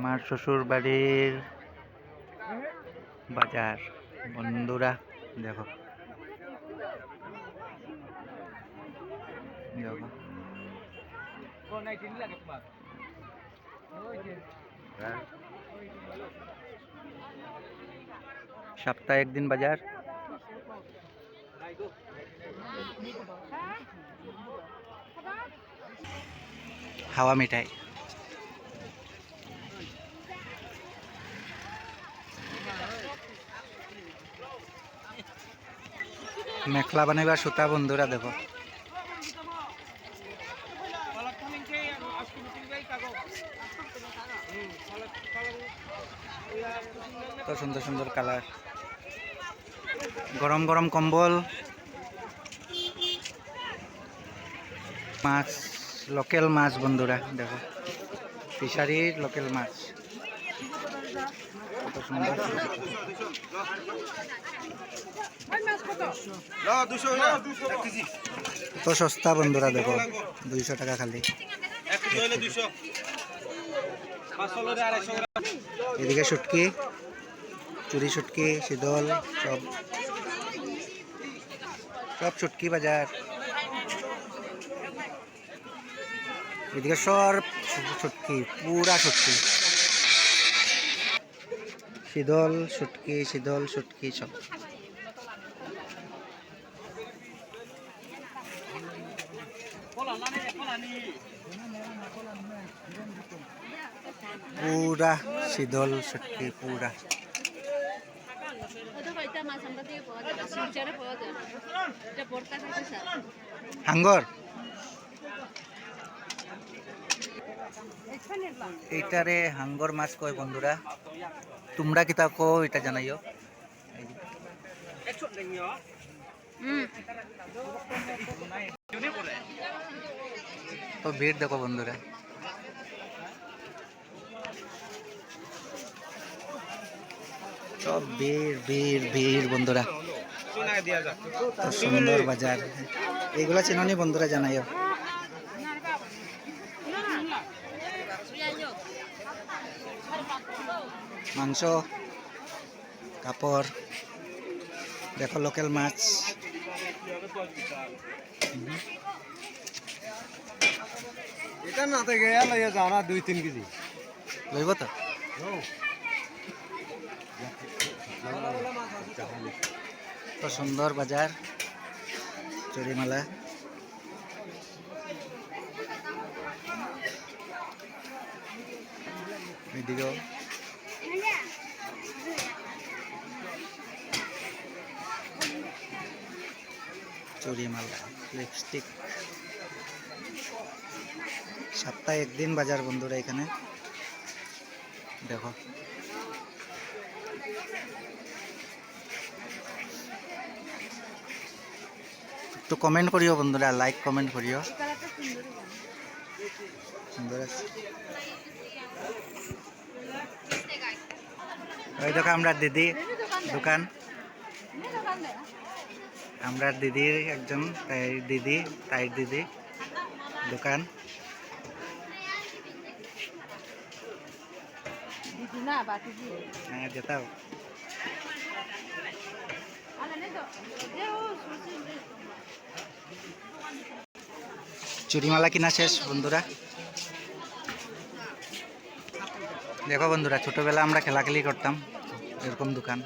আমার শ্বশুর বাড়ির বাজার বন্ধুরা, দেখো দেখো সপ্তাহে একদিন বাজার। হাওয়া মিঠাই, মেখলা বানাইবার সুতা বন্ধুরা, দেখো তো সুন্দর সুন্দর কালার। গরম গরম কম্বল, মাছ, লোকেল মাছ বন্ধুরা, দেখো ফিশারির লোকেল মাছ কত সুন্দর। তো সস্তা বন্ধুরা, দেখো 200 টাকা খালি। এদিকে শুটকি, চুরি শুটকি, শীতল, সব সব শুটকি বাজার। এদিকে সব শুটকি, পুরা শুটকি, শীতল শুটকি, শীতল শুটকি সব। পুরা শীতল শুটকি, পুরা হাঙ্গর। এইটারে হাঙ্গর মাছ কয় বন্ধুরা, তোমরা কিতা কো এটা জানাইও। তো ভিড় দেখো বন্ধুরা, সব ভিড় ভিড় ভিড় বন্ধুরা। সুন্দর বাজার, এইগুলা চিননি বন্ধুরা জানাইও। মাংস, কাপড়, দেখো লোকেল মাছ। এটা না থেকে লইয়া যাও না 2-3 কেজি লইব তো। তো সুন্দর বাজার, চুরিমালা। এদিকেও চুরিমালা, লিপস্টিক। সপ্তাহে একদিন বাজার বন্ধুরা এখানে, দেখো একটু কমেন্ট করিও বন্ধুরা, লাইক কমেন্ট করিও। সুন্দর আছে। ওই দেখো আমরা দিদি দোকান, আমরা দিদির একজন দিদি, তাই দিদি দোকান। হ্যাঁ যেতাও। চুরিমালা কিনা শেষ বন্ধুরা। দেখো বন্ধুরা, ছোটবেলা আমরা খেলাখেলি করতাম, এরকম দোকান।